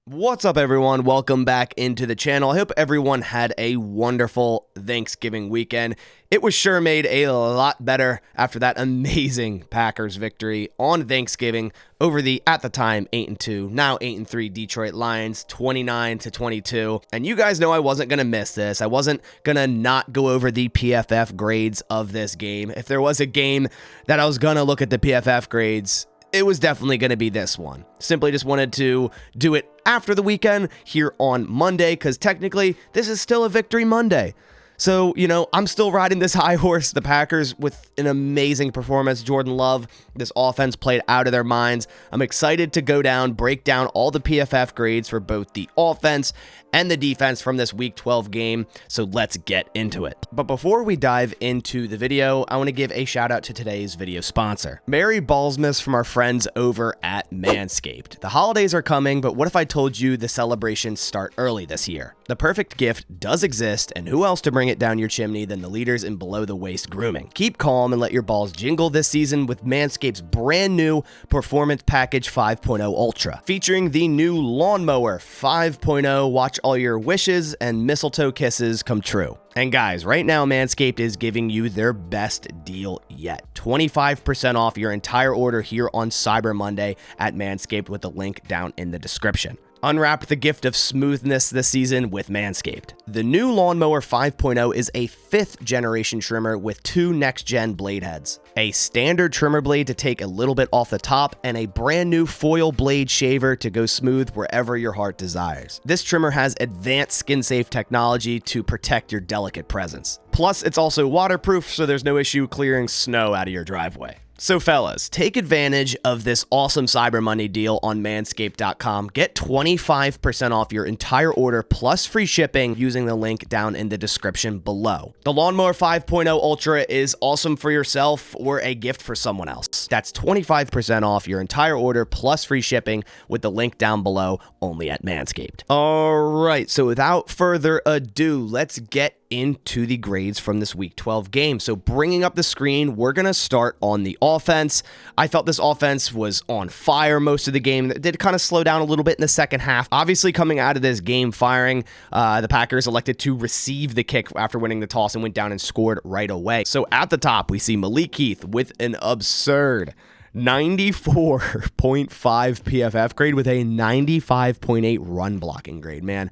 What's up, everyone? Welcome back into the channel. I hope everyone had a wonderful Thanksgiving weekend. It was sure made a lot better after that amazing Packers victory on Thanksgiving over the, at the time, 8-2, now 8-3 Detroit Lions, 29-22. And you guys know I wasn't going to miss this. I wasn't going to not go over the PFF grades of this game. If there was a game that I was going to look at the PFF grades, it was definitely going to be this one. Simply just wanted to do it after the weekend here on Monday, because technically this is still a Victory Monday. So, you know, I'm still riding this high horse. The Packers with an amazing performance. Jordan Love, this offense played out of their minds. I'm excited to go down, break down all the PFF grades for both the offense and the defense from this Week 12 game. So let's get into it. But before we dive into the video, I want to give a shout out to today's video sponsor, Merry Ballsmas from our friends over at Manscaped. The holidays are coming, but what if I told you the celebrations start early this year? The perfect gift does exist, and who else to bring it down your chimney than the leaders in below-the-waist grooming? Keep calm and let your balls jingle this season with Manscaped's brand new Performance Package 5.0 Ultra. Featuring the new Lawnmower 5.0, watch all your wishes and mistletoe kisses come true. And guys, right now Manscaped is giving you their best deal yet. 25% off your entire order here on Cyber Monday at Manscaped with the link down in the description. Unwrap the gift of smoothness this season with Manscaped. The new Lawnmower 5.0 is a 5th generation trimmer with 2 next-gen blade heads, a standard trimmer blade to take a little bit off the top, and a brand new foil blade shaver to go smooth wherever your heart desires. This trimmer has advanced skin-safe technology to protect your delicate presence. Plus, it's also waterproof, so there's no issue clearing snow out of your driveway. So fellas, take advantage of this awesome Cyber Monday deal on manscaped.com. Get 25% off your entire order plus free shipping using the link down in the description below. The Lawnmower 5.0 Ultra is awesome for yourself or a gift for someone else. That's 25% off your entire order plus free shipping with the link down below, only at Manscaped. All right, so without further ado, let's get into the grades from this Week 12 game. So bringing up the screen, we're going to start on the offense. I felt this offense was on fire most of the game. It did kind of slow down a little bit in the second half. Obviously, coming out of this game firing, the Packers elected to receive the kick after winning the toss and went down and scored right away. So at the top, we see Malik Heath with an absurd 94.5 PFF grade with a 95.8 run blocking grade, man.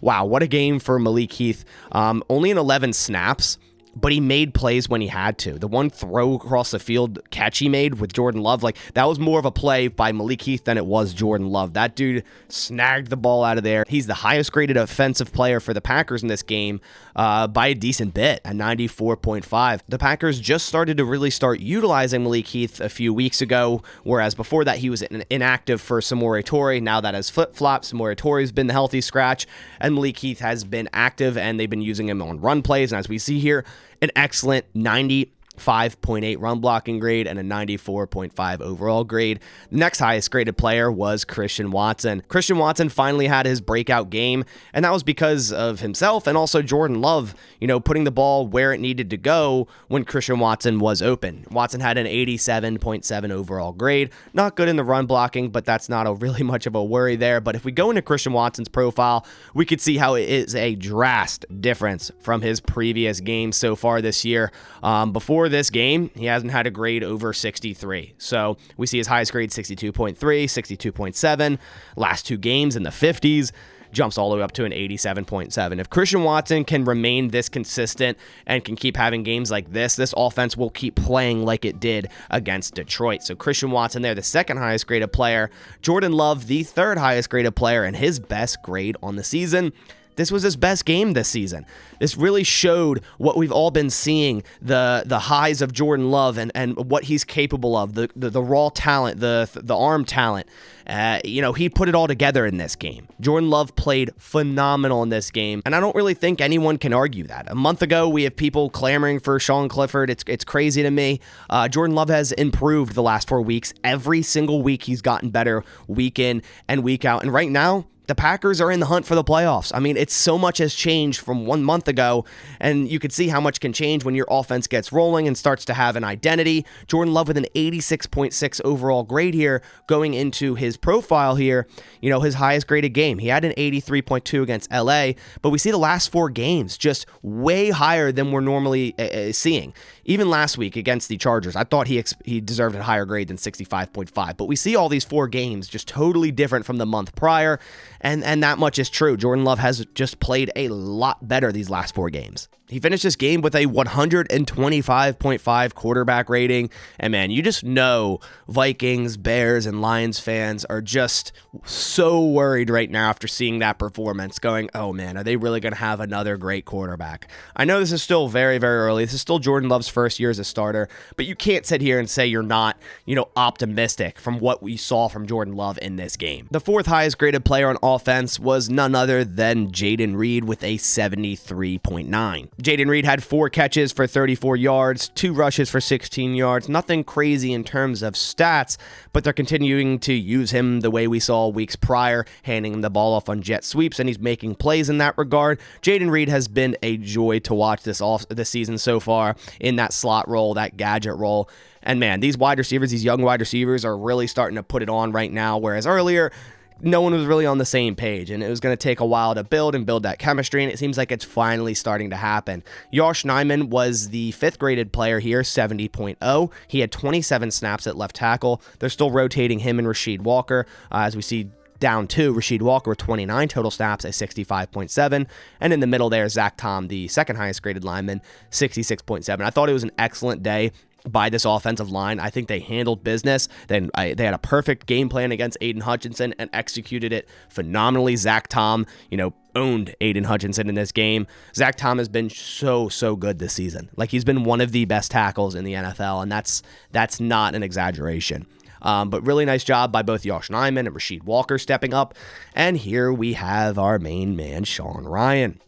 Wow, what a game for Malik Heath. Only in 11 snaps, but he made plays when he had to. The one throw across the field catch he made with Jordan Love, like that was more of a play by Malik Heath than it was Jordan Love. That dude snagged the ball out of there. He's the highest graded offensive player for the Packers in this game by a decent bit at 94.5. The Packers just started to really start utilizing Malik Heath a few weeks ago, whereas before that he was inactive for Samori Toure. Now that has flip-flopped, Samori Toure's been the healthy scratch, and Malik Heath has been active, and they've been using him on run plays, and as we see here, an excellent 95.8 run blocking grade and a 94.5 overall grade. The next highest graded player was Christian Watson. Christian Watson finally had his breakout game, and that was because of himself and also Jordan Love, you know, putting the ball where it needed to go when Christian Watson was open. Watson had an 87.7 overall grade. Not good in the run blocking, but that's not really much of a worry there. But if we go into Christian Watson's profile, we could see how it is a drastic difference from his previous games so far this year. Before this game, he hasn't had a grade over 63. So we see his highest grade 62.3, 62.7, last 2 games in the 50s. Jumps all the way up to an 87.7. If Christian Watson can remain this consistent and can keep having games like this offense will keep playing like it did against Detroit. So Christian Watson there, the second highest graded player. Jordan Love, the third highest graded player, and his best grade on the season. This was his best game this season. This really showed what we've all been seeing, the highs of Jordan Love and what he's capable of, the raw talent, the arm talent. You know, he put it all together in this game. Jordan Love played phenomenal in this game, and I don't really think anyone can argue that. A month ago, we have people clamoring for Sean Clifford. It's crazy to me. Jordan Love has improved the last 4 weeks. Every single week, he's gotten better week in and week out. And right now, the Packers are in the hunt for the playoffs. I mean, it's so much has changed from 1 month ago, and you could see how much can change when your offense gets rolling and starts to have an identity. Jordan Love with an 86.6 overall grade here going into his profile here, his highest graded game. He had an 83.2 against LA, but we see the last 4 games just way higher than we're normally seeing. Even last week against the Chargers, I thought he deserved a higher grade than 65.5, but we see all these 4 games just totally different from the month prior, and that much is true. Jordan Love has just played a lot better these last 4 games. He finished this game with a 125.5 quarterback rating, and man, you just know Vikings, Bears, and Lions fans are just so worried right now after seeing that performance, going, oh man, are they really going to have another great quarterback? I know this is still very, very early. This is still Jordan Love's first year as a starter, but you can't sit here and say you're not, optimistic from what we saw from Jordan Love in this game. The 4th highest graded player on offense was none other than Jayden Reed with a 73.9. Jayden Reed had 4 catches for 34 yards, 2 rushes for 16 yards. Nothing crazy in terms of stats, but they're continuing to use him the way we saw weeks prior, handing him the ball off on jet sweeps, and he's making plays in that regard. Jayden Reed has been a joy to watch this season so far in that slot role, that gadget role. And man, these wide receivers, these young wide receivers are really starting to put it on right now, whereas earlier, no one was really on the same page, and it was going to take a while to build that chemistry, and it seems like it's finally starting to happen. Josh Nijman was the 5th graded player here, 70.0. He had 27 snaps at left tackle. They're still rotating him and Rasheed Walker, as we see down 2, Rasheed Walker with 29 total snaps at 65.7, and in the middle there, Zach Tom, the 2nd highest graded lineman, 66.7. I thought it was an excellent day by this offensive line. I think they handled business. Then they had a perfect game plan against Aiden Hutchinson and executed it phenomenally. Zach Tom, owned Aiden Hutchinson in this game. Zach Tom has been so good this season. Like, he's been one of the best tackles in the NFL, and that's not an exaggeration. But really nice job by both Josh Nijman and Rasheed Walker stepping up. And here we have our main man, Sean Rhyan.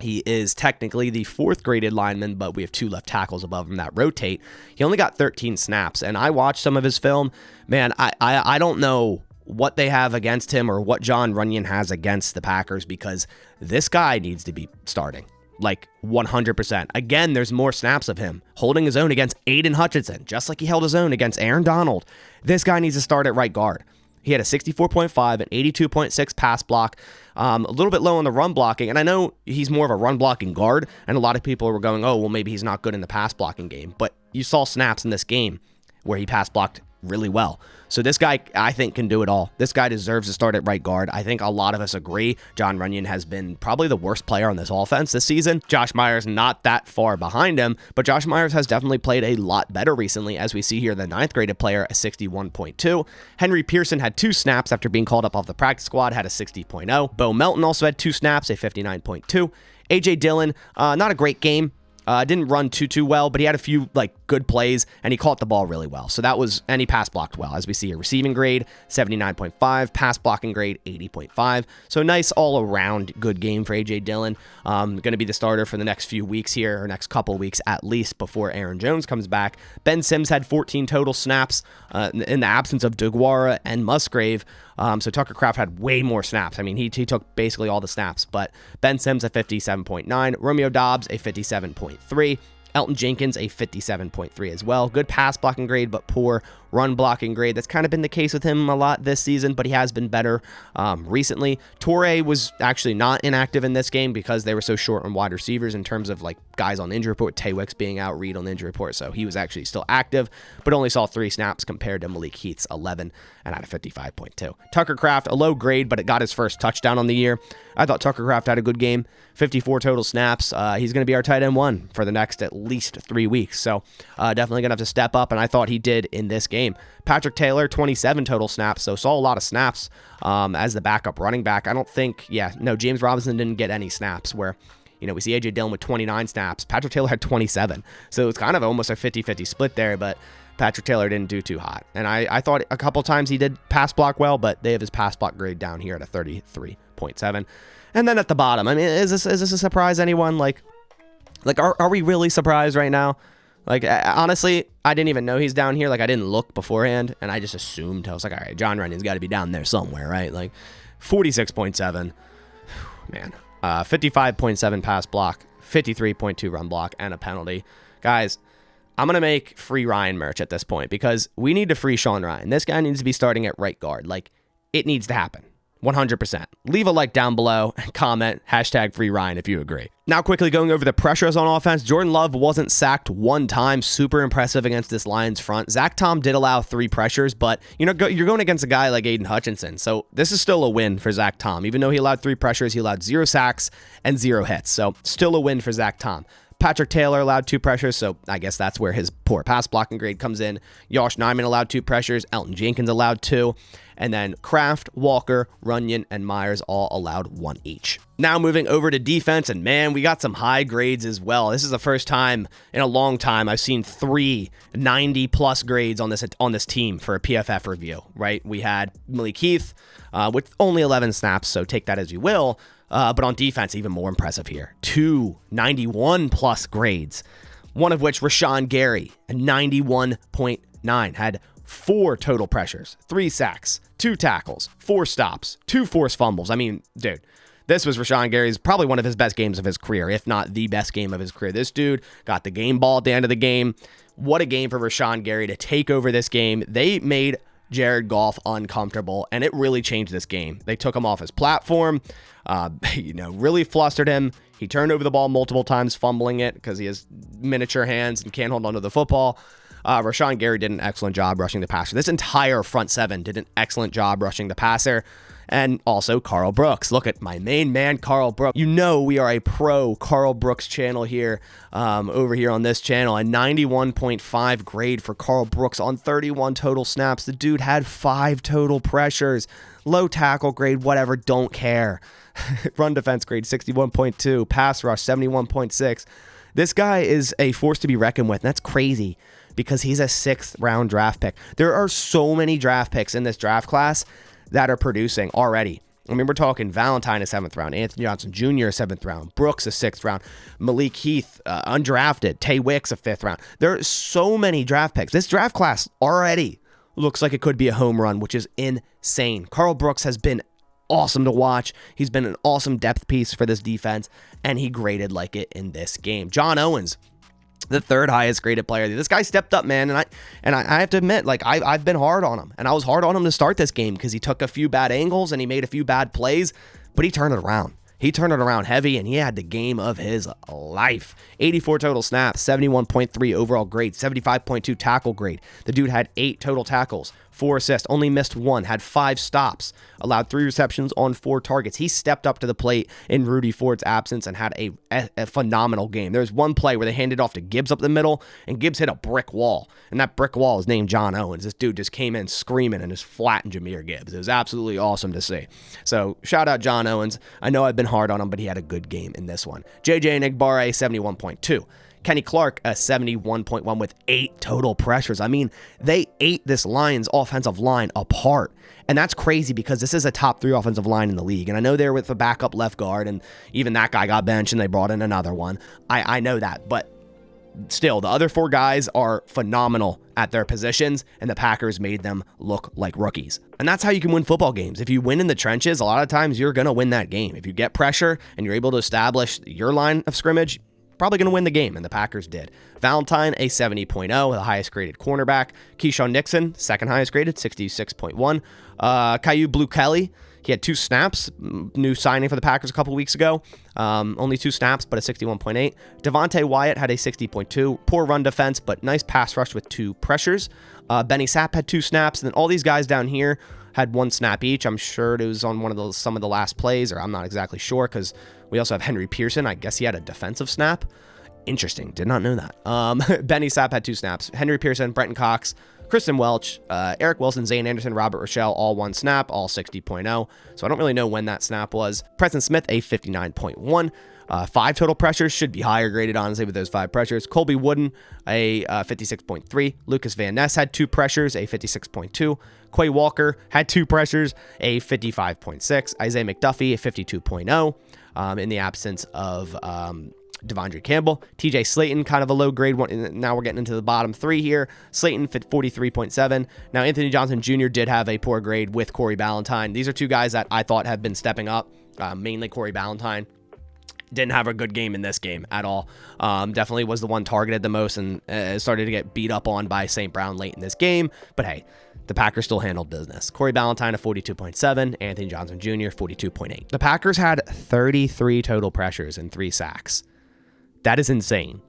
He is technically the 4th graded lineman, but we have 2 left tackles above him that rotate. He only got 13 snaps, and I watched some of his film. Man, I don't know what they have against him or what Jon Runyan has against the Packers, because this guy needs to be starting. Like 100%. Again, there's more snaps of him holding his own against Aiden Hutchinson, just like he held his own against Aaron Donald. This guy needs to start at right guard. He had a 64.5 and 82.6 pass block, a little bit low on the run blocking. And I know he's more of a run blocking guard, and a lot of people were going, oh, well, maybe he's not good in the pass blocking game. But you saw snaps in this game where he pass blocked really well. So this guy, I think, can do it all. This guy deserves to start at right guard. I think a lot of us agree Jon Runyan has been probably the worst player on this offense this season. Josh Myers not that far behind him, but Josh Myers has definitely played a lot better recently, as we see here the 9th graded player, a 61.2. Henry Pearson had 2 snaps after being called up off the practice squad, had a 60.0. Bo Melton also had 2 snaps, a 59.2. A.J. Dillon, not a great game. Didn't run too well, but he had a few good plays, and he caught the ball really well. So that was, and he pass blocked well, as we see a receiving grade 79.5, pass blocking grade 80.5. So nice all around good game for AJ Dillon. Going to be the starter for the next few weeks here, or next couple weeks at least, before Aaron Jones comes back. Ben Sims had 14 total snaps in the absence of DeGuara and Musgrave. So Tucker Kraft had way more snaps. I mean, he took basically all the snaps, but Ben Sims a 57.9, Romeo Doubs a 57.3, Elton Jenkins a 57.3 as well. Good pass blocking grade, but poor run blocking grade. That's kind of been the case with him a lot this season, but he has been better recently. Torrey was actually not inactive in this game because they were so short on wide receivers in terms of guys on the injury report. Tay Wicks being out, Reed on the injury report, so he was actually still active, but only saw 3 snaps compared to Malik Heath's 11 and had a 55.2. Tucker Kraft, a low grade, but it got his first touchdown on the year. I thought Tucker Kraft had a good game, 54 total snaps. He's going to be our tight end 1 for the next at least 3 weeks, so definitely going to have to step up, and I thought he did in this game. Patrick Taylor, 27 total snaps, so saw a lot of snaps as the backup running back. I don't think, James Robinson didn't get any snaps where, we see A.J. Dillon with 29 snaps. Patrick Taylor had 27, so it's kind of almost a 50-50 split there, but Patrick Taylor didn't do too hot. And I thought a couple times he did pass block well, but they have his pass block grade down here at a 33.7. And then at the bottom, I mean, is this a surprise, anyone? Are we really surprised right now? Honestly, I didn't even know he's down here. I didn't look beforehand, and I just assumed. I was like, all right, Jon Runyan's got to be down there somewhere, right? 46.7. Man. 55.7 pass block, 53.2 run block, and a penalty. Guys, I'm going to make free Ryan merch at this point because we need to free Sean Ryan. This guy needs to be starting at right guard. Like, it needs to happen. 100%. Leave a like down below and comment hashtag free Ryan if you agree. Now quickly going over the pressures on offense. Jordan Love wasn't sacked one time. Super impressive against this Lions front. Zach Tom did allow 3 pressures, but you're going against a guy like Aiden Hutchinson. So this is still a win for Zach Tom. Even though he allowed 3 pressures, he allowed 0 sacks and 0 hits. So still a win for Zach Tom. Patrick Taylor allowed 2 pressures, so I guess that's where his poor pass blocking grade comes in. Yosh Nijman allowed 2 pressures. Elton Jenkins allowed 2. And then Kraft, Walker, Runyon, and Myers all allowed 1 each. Now moving over to defense, and man, we got some high grades as well. This is the first time in a long time I've seen 3 90-plus grades on this team for a PFF review, right? We had Malik Heath with only 11 snaps, so take that as you will. But on defense, even more impressive here. 2 91-plus grades, one of which Rashawn Gary, a 91.9, had 4 total pressures, 3 sacks, 2 tackles, 4 stops, 2 forced fumbles. I mean, dude, this was Rashawn Gary's probably one of his best games of his career, if not the best game of his career. This dude got the game ball at the end of the game. What a game for Rashawn Gary to take over this game. They made Jared Goff uncomfortable, and it really changed this game. They took him off his platform, really flustered him. He turned over the ball multiple times, fumbling it because he has miniature hands and can't hold onto the football. Rashawn Gary did an excellent job rushing the passer. This entire front 7 did an excellent job rushing the passer. And also Carl Brooks. Look at my main man, Carl Brooks. You know we are a pro Carl Brooks channel here, over here on this channel. A 91.5 grade for Carl Brooks on 31 total snaps. The dude had 5 total pressures. Low tackle grade, whatever, don't care. Run defense grade, 61.2. Pass rush, 71.6. This guy is a force to be reckoned with, and that's crazy because he's a 6th round draft pick. There are so many draft picks in this draft class that are producing already. I mean, we're talking Valentine a 7th round, Anthony Johnson Jr. a 7th round, Brooks a 6th round, Malik Heath undrafted, Tay Wicks a 5th round. There are so many draft picks. This draft class already looks like it could be a home run, which is insane. Carl Brooks has been awesome to watch. He's been an awesome depth piece for this defense, and he graded like it in this game. John Owens, the 3rd highest graded player. This guy stepped up, man, and I have to admit, like I've been hard on him, and I was hard on him to start this game because he took a few bad angles and he made a few bad plays, but he turned it around. He turned it around heavy, and he had the game of his life. 84 total snaps, 71.3 overall grade, 75.2 tackle grade. The dude had 8 total tackles, 4 assists, only missed 1, had 5 stops, allowed 3 receptions on 4 targets. He stepped up to the plate in Rudy Ford's absence and had a phenomenal game. There's one play where they handed off to Gibbs up the middle, and Gibbs hit a brick wall, and that brick wall is named John Owens. This dude just came in screaming and just flattened Jahmyr Gibbs. It was absolutely awesome to see. So shout out John Owens. I know I've been hard on him, but he had a good game in this one. JJ Nigbare, 71.2. Kenny Clark, a 71.1 with 8 total pressures. I mean, they ate this Lions offensive line apart. And that's crazy because this is a top 3 offensive line in the league. And I know they're with the backup left guard, and even that guy got benched and they brought in another one. I know that, but still, the other 4 guys are phenomenal at their positions, and the Packers made them look like rookies. And that's how you can win football games. If you win in the trenches, a lot of times you're going to win that game. If you get pressure and you're able to establish your line of scrimmage, probably going to win the game, and the Packers did. Valentine, a 70.0, the highest graded cornerback. Keyshawn Nixon, 2nd highest graded, 66.1. Caillou Blue Kelly, he had 2 snaps, new signing for the Packers a couple weeks ago. Only 2 snaps, but a 61.8. Devontae Wyatt had a 60.2. Poor run defense, but nice pass rush with 2 pressures. Benny Sapp had 2 snaps, and then all these guys down here had 1 snap each. I'm sure it was on some of the last plays, or I'm not exactly sure, because we also have Henry Pearson. I guess he had a defensive snap. Interesting. Did not know that. Benny Sapp had 2 snaps. Henry Pearson, Brenton Cox, Kristen Welch, Eric Wilson, Zane Anderson, Robert Rochelle, all 1 snap, all 60.0. So I don't really know when that snap was. Preston Smith, a 59.1. 5 total pressures, should be higher graded, honestly, with those 5 pressures. Colby Wooden, a 56.3. Lucas Van Ness had 2 pressures, a 56.2. Quay Walker had 2 pressures, a 55.6. Isaiah McDuffie, a 52.0. In the absence of Devondre Campbell. TJ Slayton, kind of a low grade one. Now we're getting into the bottom 3 here. Slayton fit 43.7. Now Anthony Johnson Jr. did have a poor grade with Corey Ballantyne. These are two guys that I thought have been stepping up, mainly Corey Ballantyne. Didn't have a good game in this game at all. Definitely was the one targeted the most and started to get beat up on by St. Brown late in this game. But hey, the Packers still handled business. Corey Ballantyne at 42.7, Anthony Johnson Jr. 42.8. The Packers had 33 total pressures and 3 sacks. That is insane.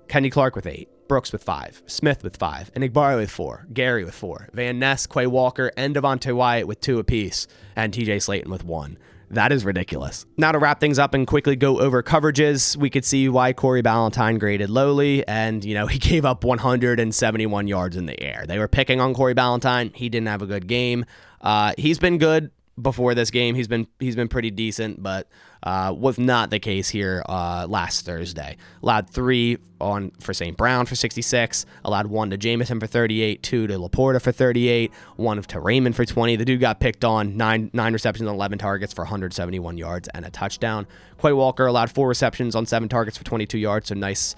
Kenny Clark with 8, Brooks with 5, Smith with 5, Enigbari with 4, Gary with 4, Van Ness, Quay Walker, and Devontae Wyatt with 2 apiece, and TJ Slayton with 1. That is ridiculous. Now to wrap things up and quickly go over coverages, we could see why Corey Ballantyne graded lowly, and he gave up 171 yards in the air. They were picking on Corey Ballantyne. He didn't have a good game. He's been good before this game. He's been pretty decent, but was not the case here last Thursday. Allowed 3 for St. Brown for 66, allowed 1 to Jamison for 38, 2 to Laporta for 38, 1 to Raymond for 20. The dude got picked on, 9 receptions on 11 targets for 171 yards and a touchdown. Quay Walker allowed 4 receptions on 7 targets for 22 yards, so nice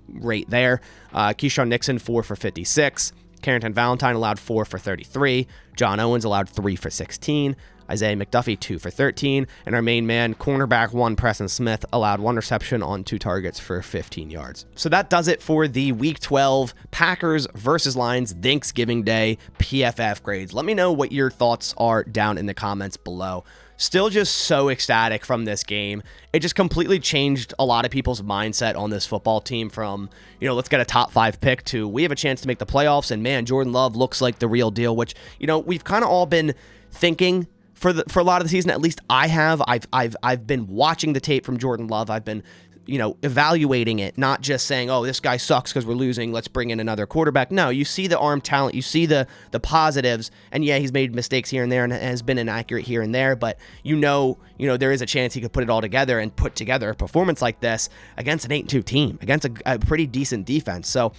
rate there. Keyshawn Nixon 4 for 56. Carrington Valentine allowed 4 for 33. John Owens allowed 3 for 16. Isaiah McDuffie 2 for 13. And our main man, cornerback 1, Preston Smith, allowed 1 reception on 2 targets for 15 yards. So that does it for the Week 12 Packers versus Lions Thanksgiving Day PFF grades. Let me know what your thoughts are down in the comments below. Still just so ecstatic from this game. It just completely changed a lot of people's mindset on this football team from, let's get a top 5 pick to we have a chance to make the playoffs, and man, Jordan Love looks like the real deal, which, we've kind of all been thinking for a lot of the season. At least I have. I've been watching the tape from Jordan Love. I've been evaluating it, not just saying, oh, this guy sucks because we're losing, let's bring in another quarterback. No, you see the arm talent, you see the positives, and yeah, he's made mistakes here and there and has been inaccurate here and there, but there is a chance he could put it all together and put together a performance like this against an 8-2 team, against a pretty decent defense. So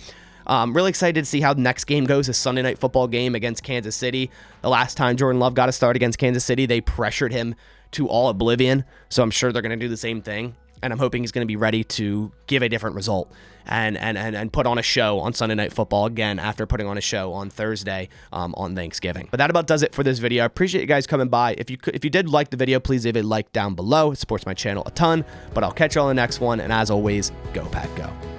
really excited to see how the next game goes, this Sunday Night Football game against Kansas City. The last time Jordan Love got a start against Kansas City, they pressured him to all oblivion, so I'm sure they're going to do the same thing. And I'm hoping he's going to be ready to give a different result and put on a show on Sunday Night Football again after putting on a show on Thursday on Thanksgiving. But that about does it for this video. I appreciate you guys coming by. If you did like the video, please leave a like down below. It supports my channel a ton. But I'll catch you on the next one. And as always, go Pack Go.